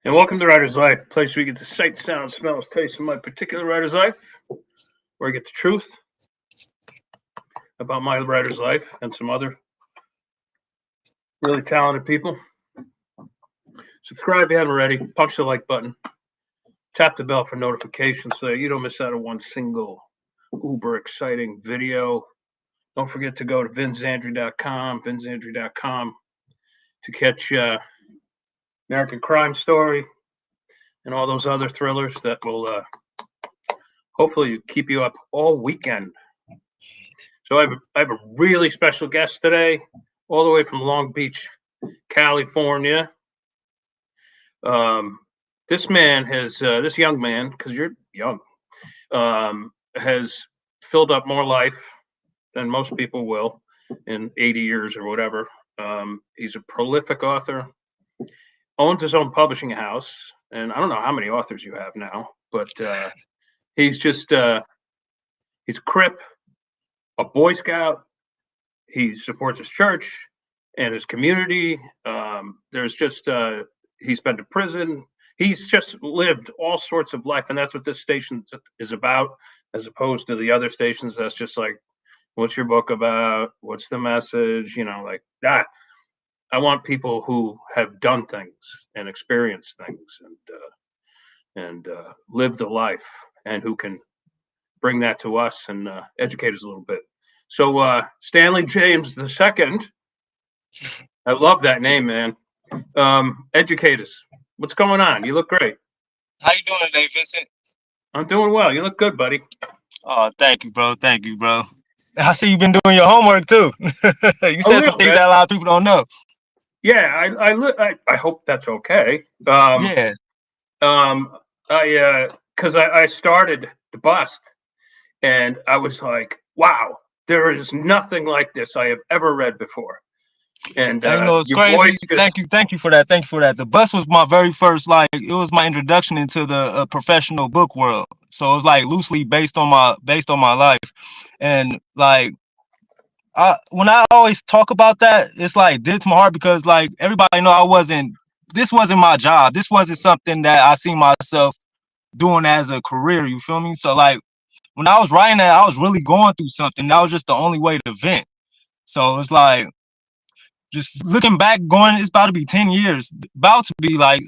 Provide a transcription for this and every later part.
And welcome to Writer's Life, a place where you get the sight, sound, smells, taste of my particular writer's life, where I get the truth about my writer's life and some other really talented people. Subscribe if you haven't already. Punch the like button. Tap the bell for notifications so you don't miss out on one single uber exciting video. Don't forget to go to vinzandri.com to catch American Crime Story and all those other thrillers that will hopefully keep you up all weekend. So I have a really special guest today, all the way from Long Beach, California. This man has, this young man, because you're young, has filled up more life than most people will in 80 years or whatever. He's a prolific author, owns his own publishing house, and I don't know how many authors you have now, but he's just, he's a Crip, a Boy Scout. He supports his church and his community. There's just, he's been to prison. He's just lived all sorts of life, and that's what this station is about, as opposed to the other stations that's just like, what's your book about? What's the message? You know, like that. I want people who have done things and experienced things and lived a life, and who can bring that to us and educate us a little bit. So Stanley James II, I love that name, man. Educate us. What's going on? You look great. How you doing today, Vincent? I'm doing well. You look good, buddy. Oh, thank you, bro. Thank you, bro. I see you've been doing your homework too. You said some things that a lot of people don't know. Yeah, I hope that's okay. Yeah. Because I started the bust, and I was like, wow, there is nothing like this I have ever read before. And I know it's crazy. Thank you for that. Thank you for that. The bust was my very first, like, it was my introduction into the professional book world. So it was like loosely based on my life, and like. When I always talk about that, it's like dear to my heart, because like everybody know this wasn't my job. This wasn't something that I see myself doing as a career. You feel me? So like when I was writing that, I was really going through something. That was just the only way to vent. So it's like, just looking back, it's about to be 10 years, about to be like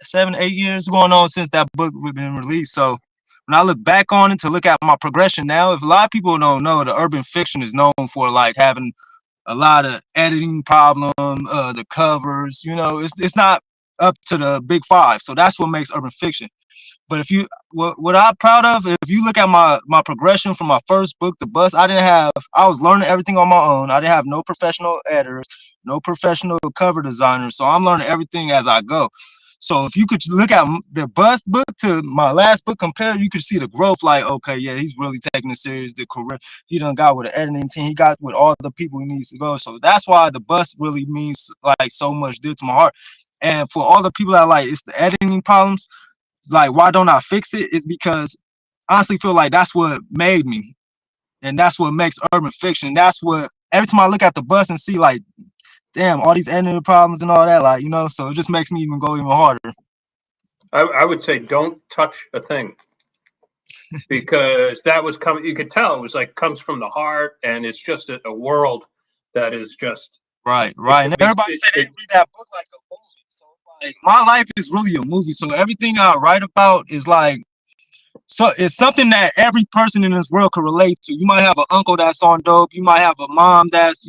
7, 8 years going on since that book been released. So when I look back on it to look at my progression now, if a lot of people don't know, the urban fiction is known for like having a lot of editing problem, the covers, it's not up to the big five. So that's what makes urban fiction. But what I'm proud of, if you look at my progression from my first book, The Bus, I was learning everything on my own. I didn't have no professional editors, no professional cover designers. So I'm learning everything as I go. So if you could look at the Bus book to my last book, compare, you could see the growth. Like, okay, yeah, he's really taking it serious. The career he done got with an editing team. He got with all the people he needs to go. So that's why The Bus really means like so much dear to my heart. And for all the people that like, it's the editing problems. Like, why don't I fix it? Is because I honestly feel like that's what made me, and that's what makes urban fiction. That's what, every time I look at The Bus and see like, damn, all these editing problems and all that, like, so it just makes me even go even harder. I would say don't touch a thing, because that was coming. You could tell it was like comes from the heart, and it's just a world that is just right. And everybody said they read that book like a movie. So like, my life is really a movie. So everything I write about is like, so it's something that every person in this world could relate to. You might have an uncle that's on dope. You might have a mom that's,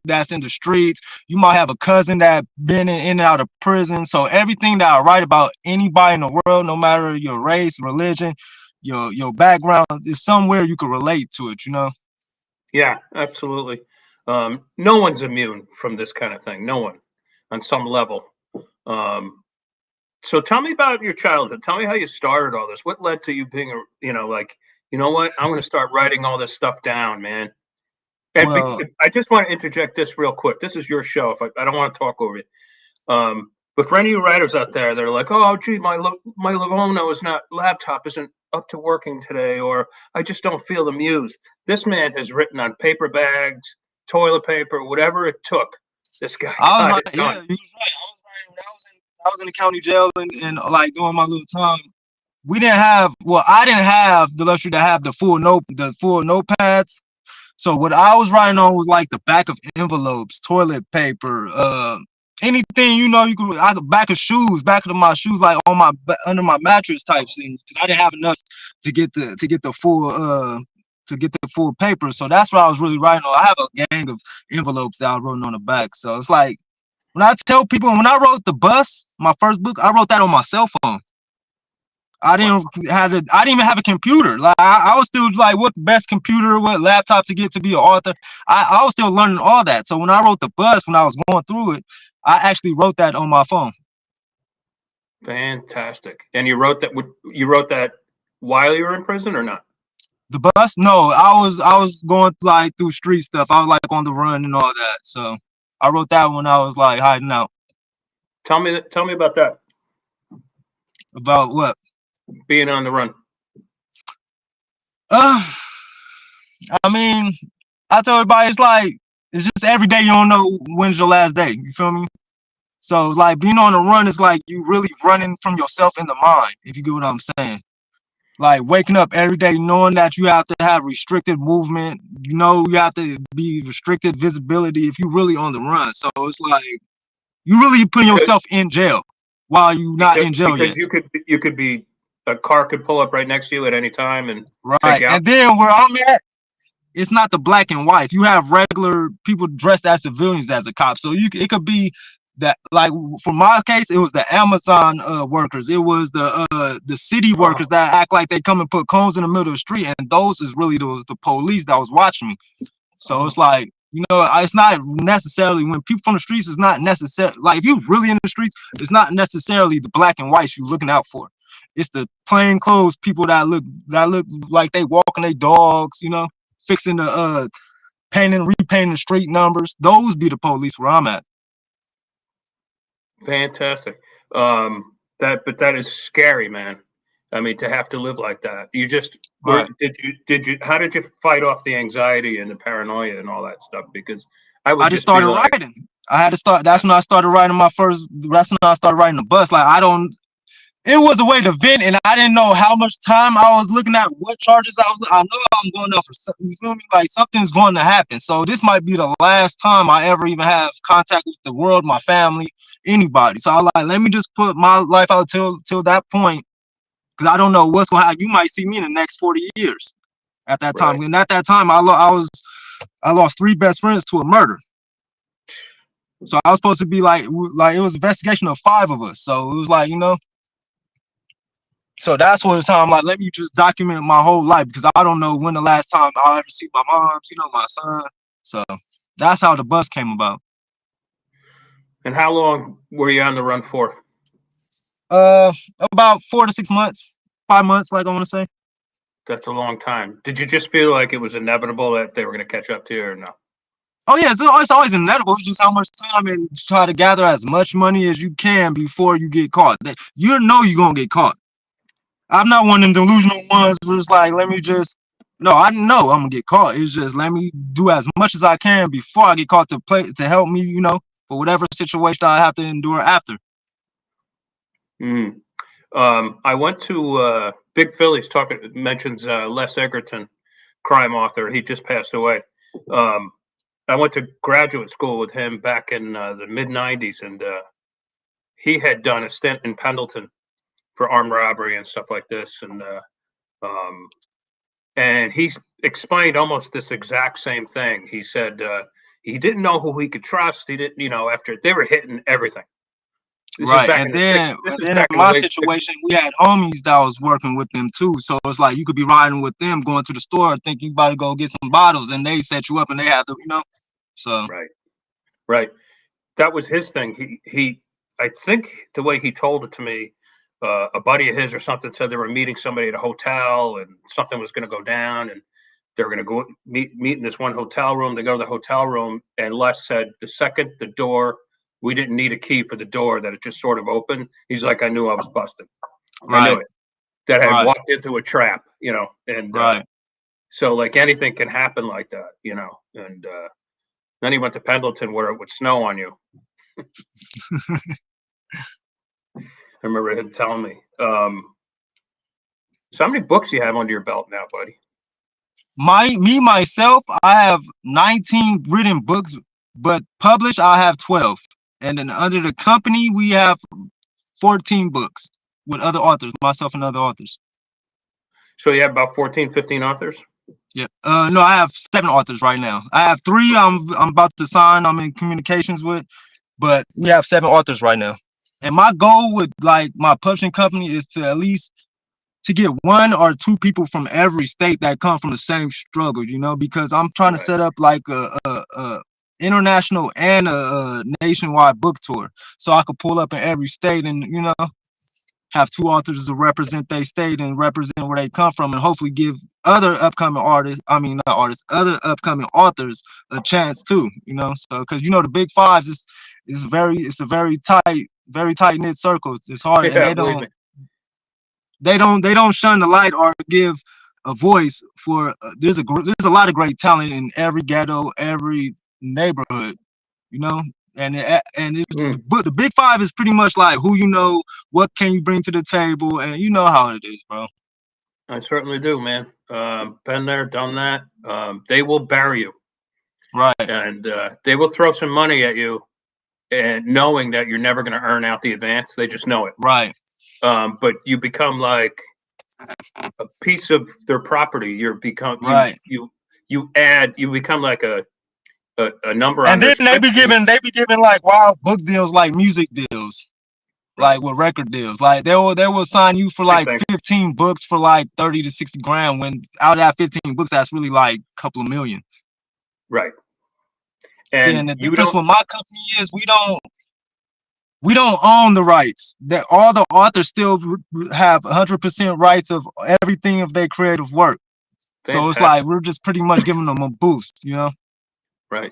that's in the streets. You might have a cousin that been in and out of prison. So everything that I write about, anybody in the world, no matter your race, religion, your background, is somewhere you could relate to it, Yeah, absolutely. No one's immune from this kind of thing. No one, on some level. So tell me about your childhood. Tell me how you started all this. What led to you being like, you know what? I'm going to start writing all this stuff down, man. And I just want to interject this real quick. This is your show. If I don't want to talk over you. But for any of you writers out there, they're like, oh, gee, my Livono laptop isn't up to working today, or I just don't feel the muse. This man has written on paper bags, toilet paper, whatever it took. This guy. I was right. Yeah, he was right. I was writing when I was I was in the county jail and like doing my little time. We didn't have, well, I didn't have the luxury to have the full notepads. So what I was writing on was like the back of envelopes, toilet paper, anything, you know, back of shoes, back of my shoes, like on my under my mattress type things, because I didn't have enough to get the full paper. So that's what I was really writing on. I have a gang of envelopes that I wrote on the back. So it's like when I tell people, when I wrote The Bus, my first book, I wrote that on my cell phone. I didn't even have a computer. Like I was still like, what best computer, what laptop to get to be an author. I was still learning all that. So when I wrote The Bus, when I was going through it, I actually wrote that on my phone. Fantastic. And you wrote that while you were in prison or not? The Bus? No, I was going like through street stuff. I was like on the run and all that. So I wrote that when I was like hiding out. Tell me about that. About what? Being on the run. I mean, I tell everybody it's just every day you don't know when's your last day. You feel me? So it's like being on the run is like you really running from yourself in the mind, if you get what I'm saying. Like waking up every day knowing that you have to have restricted movement, you know, you have to be restricted visibility if you really on the run. So it's like you really putting yourself in jail while you're not in jail yet. You could be, a car could pull up right next to you at any time and right. And then where I'm at, it's not the black and whites. You have regular people dressed as civilians as a cop. So it could be that, like for my case, it was the Amazon workers. It was the city workers that act like they come and put cones in the middle of the street, and those is really the police that was watching me. So it's like, you know, it's not necessarily when people from the streets, it's not necessarily like if you really in the streets, it's not necessarily the black and whites you're looking out for. It's the plain clothes people that look like they walking their dogs, you know, fixing the repainting the street numbers. Those be the police where I'm at. Fantastic. But that is scary, man. I mean, to have to live like that. You just how did you fight off the anxiety and the paranoia and all that stuff? Because I just started writing. I had to start. That's when I started writing that's when I started writing The Bus. Like it was a way to vent, and I didn't know how much time I was looking at, what charges I know I'm going up for something. You feel me? Like something's going to happen. So this might be the last time I ever even have contact with the world, my family, anybody. So I like, let me just put my life out till that point, because I don't know what's going to happen. You might see me in the next 40 years at that time. And at that time, I lost 3 best friends to a murder. So I was supposed to be like it was an investigation of 5 of us. So it was like, you know. So that's what it's time. I'm like, let me just document my whole life, because I don't know when the last time I'll ever see my moms, you know, my son. So that's how The Bus came about. And how long were you on the run for? About 4 to 6 months, 5 months, like I want to say. That's a long time. Did you just feel like it was inevitable that they were going to catch up to you, or no? Oh yeah, it's always inevitable. It's just how much time, and try to gather as much money as you can before you get caught. You know you're gonna get caught. I'm not one of them delusional ones where it's like, let me just, no, I know I'm gonna get caught. It's just, let me do as much as I can before I get caught to help me, you know, for whatever situation I have to endure after. I went to Big Philly's mentions Les Egerton, crime author. He just passed away. I went to graduate school with him back in the mid-90s, and he had done a stint in Pendleton for armed robbery and stuff like this, and he explained almost this exact same thing. He said he didn't know who he could trust. He didn't, you know, after they were hitting everything. Right, and then in my situation, we had homies that was working with them too. So it's like you could be riding with them, going to the store, think you about to go get some bottles, and they set you up, and they have to, you know. So right. That was his thing. He I think the way he told it to me, a buddy of his or something said they were meeting somebody at a hotel, and something was going to go down, and they were going to go meet in this one hotel room. They go to the hotel room, and Les said the second the door, we didn't need a key for the door, that it just sort of opened. He's like, I knew I was busted. I knew it. That I had walked into a trap, you know, and so like anything can happen like that, you know. And then he went to Pendleton where it would snow on you. I remember him telling me. So how many books do you have under your belt now, buddy? Myself, I have 19 written books, but published I have 12. And then under the company, we have 14 books with other authors, myself and other authors. So you have about 14, 15 authors? Yeah. No, I have 7 authors right now. I have 3 I'm about to sign, I'm in communications with, but we have 7 authors right now. And my goal with like my publishing company is to at least to get 1 or 2 people from every state that come from the same struggle, you know, because I'm trying to set up like a international and a nationwide book tour, so I could pull up in every state and, you know, have 2 authors to represent their state and represent where they come from, and hopefully give other upcoming artists, I mean not artists, other upcoming authors a chance too, you know. So because you know the big fives is it's a very tight knit circle. It's hard, and they don't shun the light or give a voice for there's a lot of great talent in every ghetto, every neighborhood, you know. And it's but the big 5 is pretty much like who you know, what can you bring to the table, and you know how it is, bro. I certainly do, man. Been there, done that. They will bury you, right? And they will throw some money at you, and knowing that you're never going to earn out the advance. They just know it, right? But you become like a piece of their property. You become you become like a number. And then they be giving like wild book deals, like music deals, like with record deals. Like they will sign you for like 15 books for like 30 to 60 grand. When out of that 15 books, that's really like a couple of million. Right. And see, and the difference with my company is we don't own the rights. That all the authors still have 100% rights of everything of their creative work. Fantastic. So it's like we're just pretty much giving them a boost, you know. Right.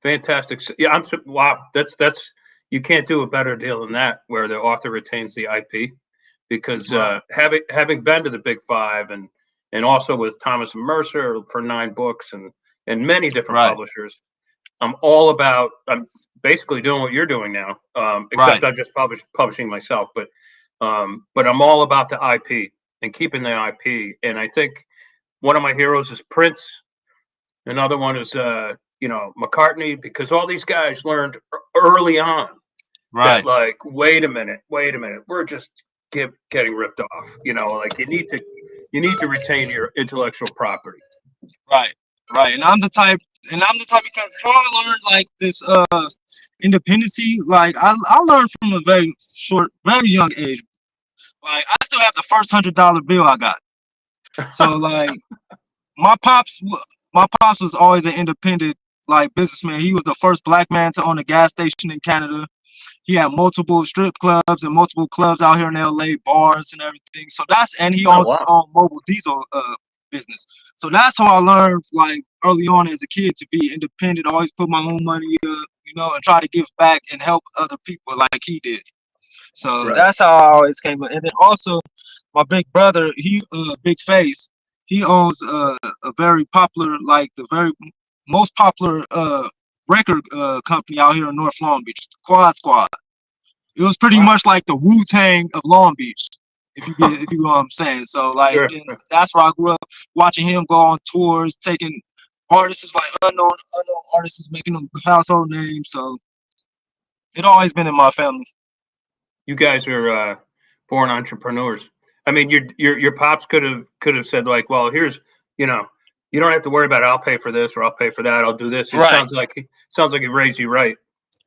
Fantastic. Yeah, wow. That's you can't do a better deal than that, where the author retains the IP, because having been to the big 5 and also with Thomas and Mercer for 9 books and many different publishers, I'm basically doing what you're doing now, except I'm just publishing myself. But I'm all about the IP and keeping the IP. And I think one of my heroes is Prince. Another one is McCartney, because all these guys learned early on that, like, wait a minute, we're just getting ripped off. You know, like you need to retain your intellectual property. Right. And I'm the type because I learned like this independency. Like I learned from a very young age. Like I still have the first $100 bill I got. So like my pops was always an independent like businessman. He was the first black man to own a gas station in Canada. He had multiple strip clubs and multiple clubs out here in LA, bars and everything. So and he owns his own mobile diesel business. So that's how I learned like early on as a kid to be independent, always put my own money up, you know, and try to give back and help other people like he did. So that's how I always came up. And then also my big brother, he Big Face, he owns a very popular, like the very most popular record company out here in North Long Beach, Quad Squad. It was pretty much like the Wu-Tang of Long Beach, if you know what I'm saying. So like that's where I grew up, watching him go on tours, taking artists like unknown artists, making them household names. So it always been in my family. You guys are born entrepreneurs. I mean, your pops could have said like, well, here's, you know, you don't have to worry about it. I'll pay for this or I'll pay for that. I'll do this. It sounds like he raised you right.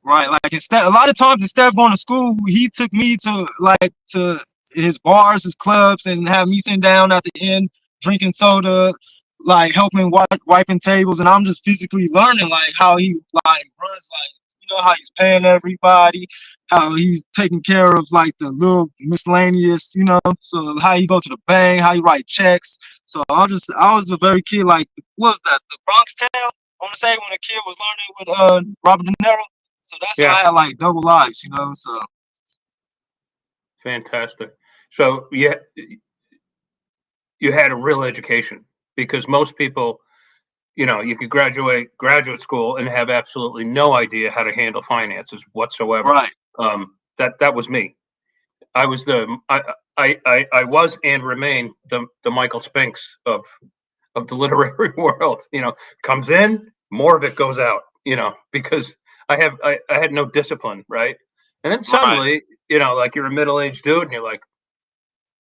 Right. Like a lot of times instead of going to school, he took me to his bars, his clubs, and have me sitting down at the end drinking soda, like helping wiping tables, and I'm just physically learning like how he like runs, like, you know, how he's paying everybody, how he's taking care of like the little miscellaneous, you know, so how you go to the bank, how you write checks. So I was a very kid, like, what was that, the Bronx Tale? I want to say when a kid was learning with Robert De Niro. So that's how I had like double lives, you know. So fantastic. So you had a real education, because most people, you know, you could graduate school and have absolutely no idea how to handle finances whatsoever. Right. That was me. I was I was and remain the Michael Spinks of the literary world. You know, comes in, more of it goes out. You know, because I had no discipline, right? And then suddenly, you know, like you're a middle-aged dude, and you're like,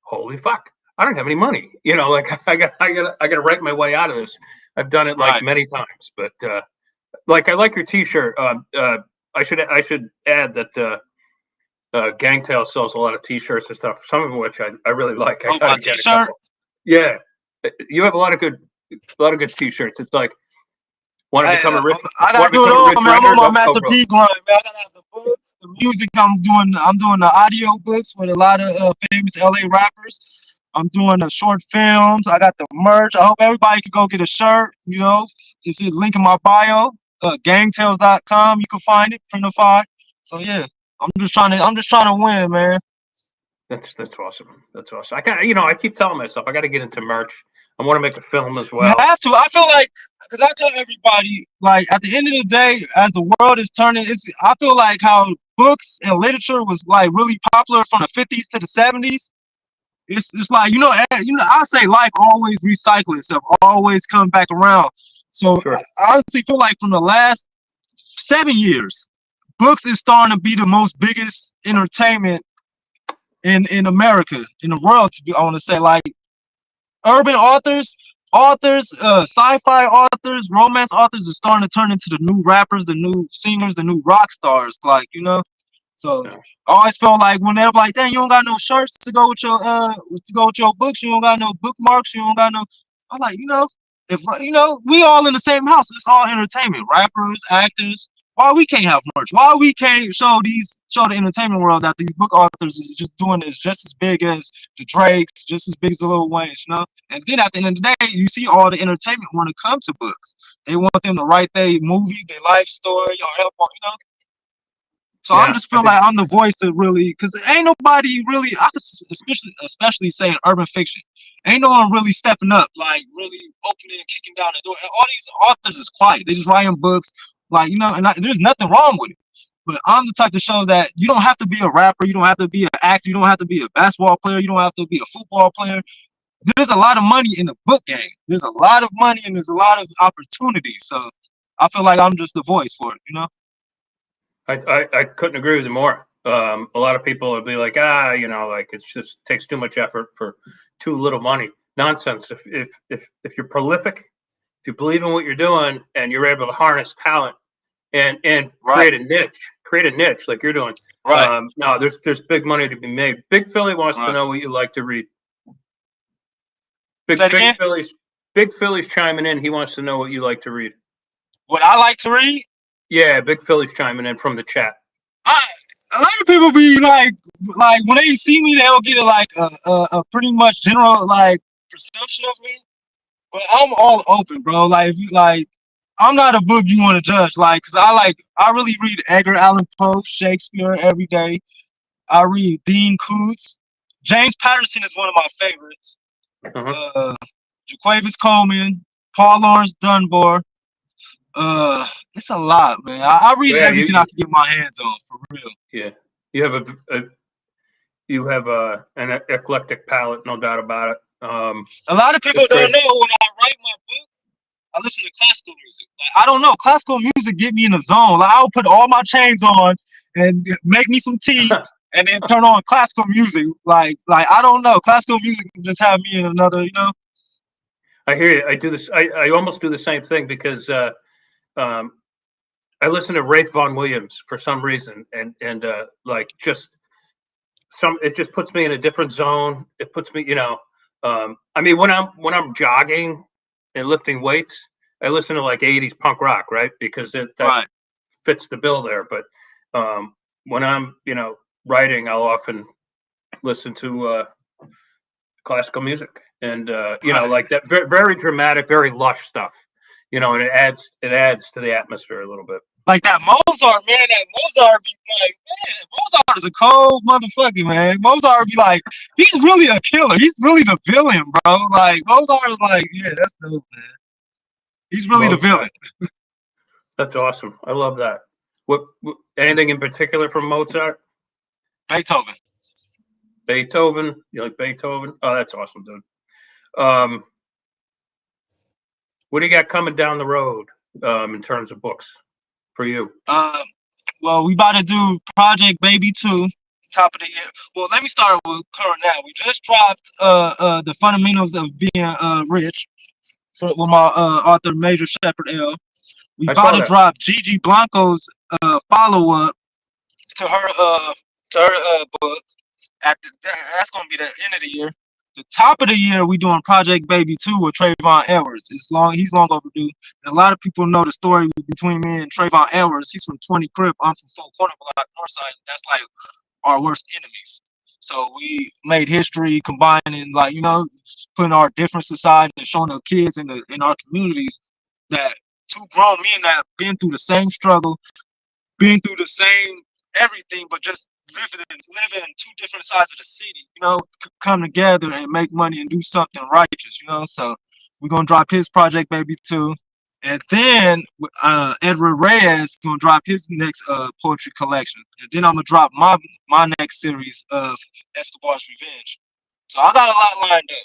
holy fuck, I don't have any money. You know, like I got to write my way out of this. I've done it like many times, but like I like your T-shirt. I should add that Gangtales sells a lot of T-shirts and stuff. Some of which I really like. I my T-shirt. Yeah, you have a lot of good T-shirts. It's like want to become a rich. I gotta do it all, man. I'm on my Master P grind, man. I gotta have the books, the music. I'm doing the audio books with a lot of famous LA rappers. I'm doing the short films. I got the merch. I hope everybody can go get a shirt. You know, this is link in my bio. Gangtales.com. You can find it, printify. So yeah, I'm just trying to win, man. That's awesome. That's awesome. I keep telling myself I got to get into merch. I want to make a film as well. You have to. I feel like, because I tell everybody, like, at the end of the day, as the world is turning, I feel like how books and literature was like really popular from the 50s to the 70s. It's like, I say life always recycles itself, always come back around. So sure. I honestly feel like from the last 7 years, books is starting to be the most biggest entertainment in America, in the world. I want to say, like, urban authors, sci-fi authors, romance authors are starting to turn into the new rappers, the new singers, the new rock stars. Like, so yeah. I always felt like whenever, like, dang, you don't got no shirts to go with your books, you don't got no bookmarks, you don't got no. I'm like, if we all in the same house, it's all entertainment, rappers, actors. Why we can't have merch? Why we can't show the entertainment world that these book authors is just doing this just as big as the Drakes, just as big as the Lil Waynes, And then at the end of the day, you see all the entertainment want to come to books. They want them to write their movie, their life story, or help, So yeah, I just feel like I'm the voice to really, because ain't nobody really, I could especially say in urban fiction, ain't no one really stepping up, like really opening and kicking down the door. All these authors is quiet. They just writing books. Like, there's nothing wrong with it. But I'm the type to show that you don't have to be a rapper, you don't have to be an actor, you don't have to be a basketball player, you don't have to be a football player. There's a lot of money in the book game. There's a lot of money and there's a lot of opportunities. So I feel like I'm just the voice for it, I couldn't agree with you more. A lot of people would be like, like it's just takes too much effort for too little money. Nonsense. If you're prolific, if you believe in what you're doing and you're able to harness talent and create a niche like you're doing. Right. No, there's big money to be made. Big Philly wants to know what you like to read. Big Philly's chiming in. He wants to know what you like to read. What I like to read? Yeah, Big Philly's chiming in from the chat. A lot of people be like when they see me, they'll get a pretty much general like perception of me. But I'm all open, bro. I'm not a book you want to judge, because I really read Edgar Allan Poe, Shakespeare every day. I read Dean Koontz. James Patterson is one of my favorites. Jaquavius Coleman, Paul Laurence Dunbar. It's a lot, man. I read everything I can get my hands on, for real. Yeah, you have an eclectic palette, no doubt about it. A lot of people don't know when I write my books, I listen to classical music. Like, I don't know, classical music get me in the zone. Like, I'll put all my chains on and make me some tea, and then turn on classical music. Like I don't know, classical music can just have me in another, I hear you. I do this. I almost do the same thing because I listen to Rafe Vaughan Williams for some reason, and it just puts me in a different zone. It puts me, I mean, when I'm jogging and lifting weights, I listen to like 80s punk rock, right? Because that fits the bill there. But when I'm, writing, I'll often listen to classical music, and like that very dramatic, very lush stuff. And it adds to the atmosphere a little bit. Like that Mozart, man. That Mozart be like, man, Mozart is a cold motherfucker, man. Mozart be like, he's really a killer. He's really the villain, bro. Like, Mozart is like, yeah, that's dope, man. He's really the villain. That's awesome. I love that. What anything in particular from Mozart? Beethoven. Beethoven. You like Beethoven? Oh, that's awesome, dude. What do you got coming down the road in terms of books for you? Well, we about to do Project Baby 2, top of the year. Well, let me start with current now. We just dropped the Fundamentals of Being Rich with my author Major Shepherd L. We about to drop Gigi Blanco's follow-up to her book. That's gonna be the end of the year. The top of the year, we doing Project Baby 2 with Trayvon Edwards. He's long overdue. And a lot of people know the story between me and Trayvon Edwards. He's from 20 Crip. I'm from 4 Corner Block, Northside. That's like our worst enemies. So we made history combining, like, you know, putting our differences aside and showing the kids in our communities that two grown men that been through the same struggle, been through the same everything, but just living in two different sides of the city, you know, come together and make money and do something righteous, you know. So we're gonna drop his Project Baby 2, and then Edward Reyes is gonna drop his next poetry collection, and then I'm gonna drop my next series of Escobar's Revenge. So I got a lot lined up.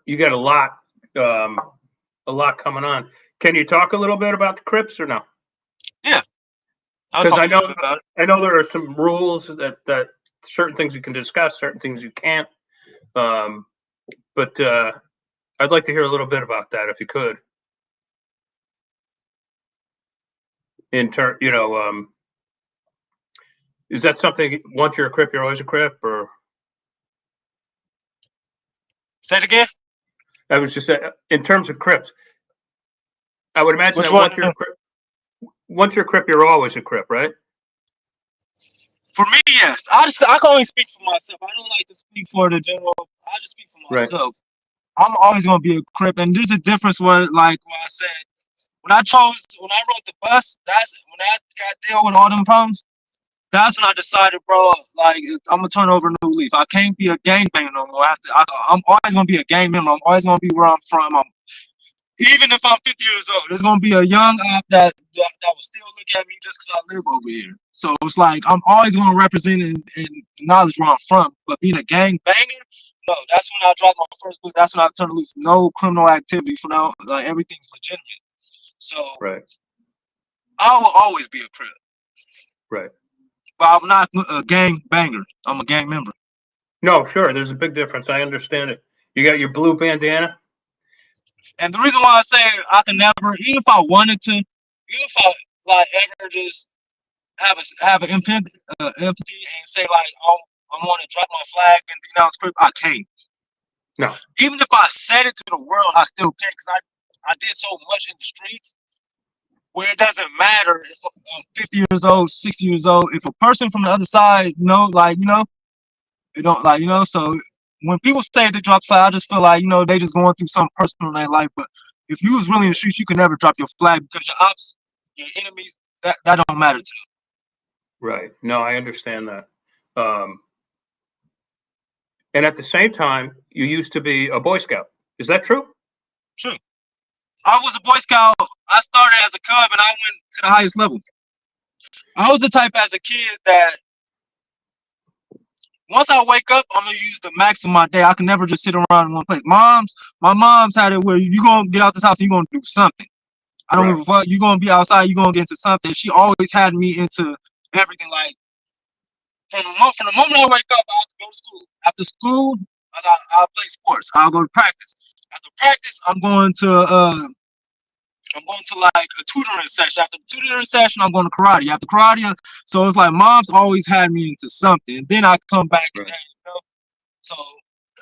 You got a lot coming on. Can you talk a little bit about the Crips or no? Yeah. Because I know there are some rules that certain things you can discuss, certain things you can't. But I'd like to hear a little bit about that if you could. You know, is that something once you're a Crip, you're always a Crip, or? Say it again. I was just saying, in terms of Crips, I would imagine that once you're a Crip, you're always a Crip, right? For me, yes. I can only speak for myself. I don't like to speak for the general. I just speak for myself. Right. I'm always gonna be a Crip, and there's a difference where, like, when I said, when I wrote the bus, that's when I got to deal with all them problems. That's when I decided, bro, like, I'm gonna turn over a new leaf. I can't be a gangbanger no more. I'm always gonna be a gang member. I'm always gonna be where I'm from. Even if I'm 50 years old, there's gonna be a young op that will still look at me just because I live over here. So it's like I'm always gonna represent and acknowledge where I'm from. But being a gang banger, no, that's when I dropped my first book. That's when I turned loose. No criminal activity for now. Like, everything's legitimate. So right. I will always be a Crip. Right. But I'm not a gang banger. I'm a gang member. No, sure. There's a big difference. I understand it. You got your blue bandana. And the reason why I say I can never, even if I wanted to, even if I like ever just have an empathy and say, like, oh, I want to drop my flag and denounce Crip, I can't. No. Even if I said it to the world, I still can't, because I did so much in the streets where it doesn't matter if I'm 50 years old, 60 years old. If a person from the other side, you know, like, you know, they don't, like, you know, so when people say they drop flag, I just feel like, you know, they just going through something personal in their life. But if you was really in the streets, you could never drop your flag, because your ops, your enemies, that don't matter to them. Right. No, I understand that. And at the same time, you used to be a Boy Scout. Is that true? True. I was a Boy Scout. I started as a cub and I went to the highest level. I was the type as a kid that once I wake up, I'm gonna use the max of my day. I can never just sit around in one place. My mom's had it where you gonna get out this house and you're gonna do something. I don't give a fuck. You're gonna be outside, you're gonna get into something. She always had me into everything. Like, from the moment I wake up, I'll go to school. After school, I'll play sports. I'll go to practice. After practice, I'm going to like a tutoring session. After the tutoring session, I'm going to karate. After karate, so it's like mom's always had me into something. And then I come back and, you know. So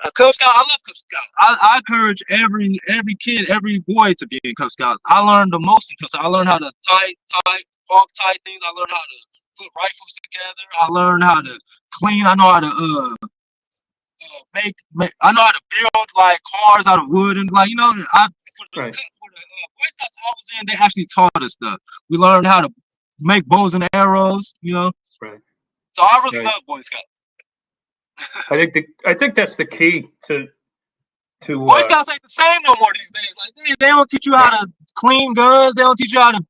a Cub Scout, I love Cub Scout. I encourage every kid, every boy to be in Cub Scout. I learned the most in Cub Scout. I learned how to tie things. I learned how to put rifles together. I learned how to clean. I know how to make. I know how to build like cars out of wood, and, like, you know, for the Boy Scouts I was in, they actually taught us stuff. We learned how to make bows and arrows, you know. Right. So I really love Boy Scouts. I think that's the key to Boy Scouts ain't the same no more these days. Like, they don't teach you how to clean guns. They don't teach you how to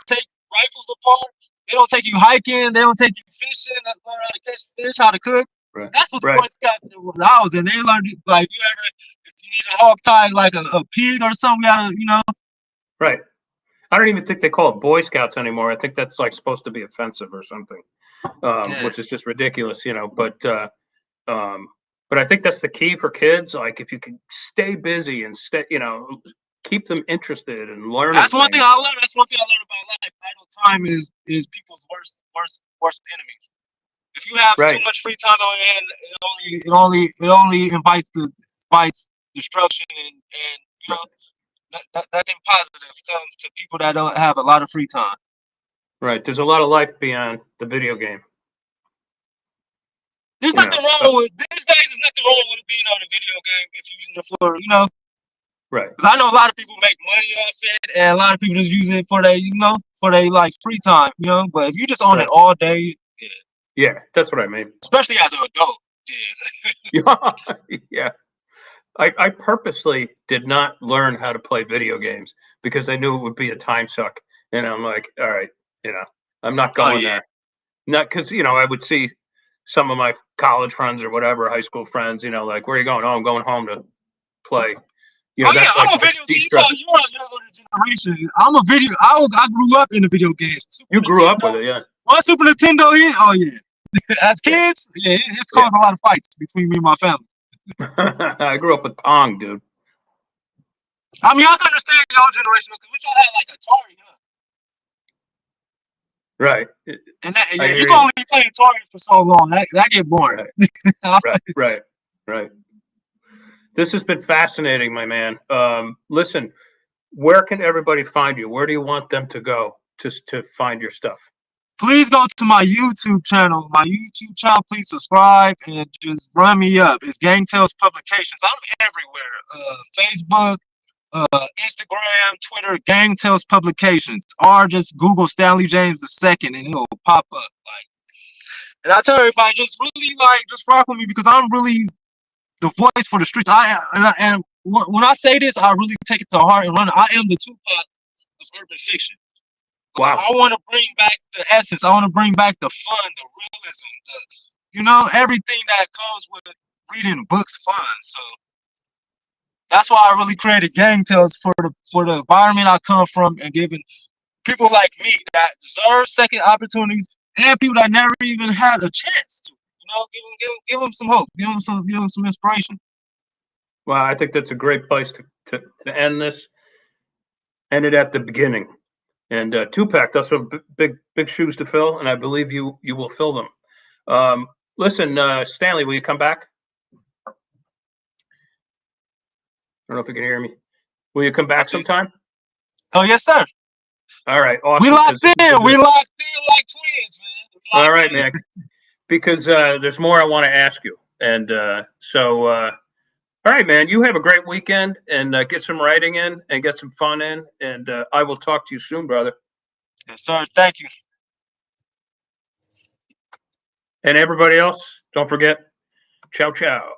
take rifles apart. They don't take you hiking. They don't take you fishing. Learn how to catch fish, how to cook. Right. That's what the Right. Boy Scouts did when I was in. They learned like you ever if you need a hog tie like a pig or something, you gotta, you know. Right. I don't even think they call it Boy Scouts anymore. I think that's like supposed to be offensive or something, Yeah. which is just ridiculous, you know. But I think that's the key for kids. Like if you can stay busy and stay, you know, keep them interested and learning. That's one thing things. I learned. That's one thing I learned about life. Idle time is people's worst enemies. If you have too Right. much free time on your hand, it only invites destruction and you know nothing positive comes to people that don't have a lot of free time. Right. There's a lot of life beyond the video game. There's nothing wrong with these days. There's nothing wrong with being on a video game if you're using it for, you know. Right. Because I know a lot of people make money off it, and a lot of people just use it for their, you know, for their like free time, you know. But if you just on it all day, yeah. Yeah, that's what I mean. Especially as an adult, yeah. Yeah. I purposely did not learn how to play video games because I knew it would be a time suck. And I'm like, all right, you know, I'm not going there. Not because, you know, I would see some of my college friends or whatever, high school friends, you know, like, where are you going? Oh, I'm going home to play. You know, that's I'm like a video game. You're a younger generation. I'm a video. I grew up in the video games. You grew up with it, yeah. One Super Nintendo here. Oh yeah. As kids, yeah, it's caused a lot of fights between me and my family. I grew up with Pong, dude. I mean, I can understand your generation because we all had like Atari, huh? Right. And that, yeah, you can only play Atari for so long. That get boring. Right. This has been fascinating, my man. Listen, where can everybody find you? Where do you want them to go to find your stuff? Please go to my YouTube channel. Please subscribe and just run me up. It's Gangtales Publications. I'm everywhere. Facebook, Instagram, Twitter, Gangtales Publications. Or just Google Stanley James II and it'll pop up. And I tell everybody, just rock with me because I'm really the voice for the streets. And when I say this, I really take it to heart and run it. I am the Tupac of urban fiction. Wow. I want to bring back the essence. I want to bring back the fun, the realism, everything that comes with reading books fun. So that's why I really created Gangtales for the environment I come from and giving people like me that deserve second opportunities and people that never even had a chance to, give them some hope, give them some inspiration. Well, I think that's a great place to end this. End it at the beginning. And Tupac, that's some big shoes to fill, and I believe you will fill them. Listen, Stanley, will you come back? I don't know if you can hear me. Will you come back sometime? Oh yes, sir. All right, awesome. We locked in. We locked in like twins, man. All right, man. Because there's more I want to ask you, and all right, man. You have a great weekend and get some writing in and get some fun in. And I will talk to you soon, brother. Yes, sir. Thank you. And everybody else, don't forget, ciao, ciao.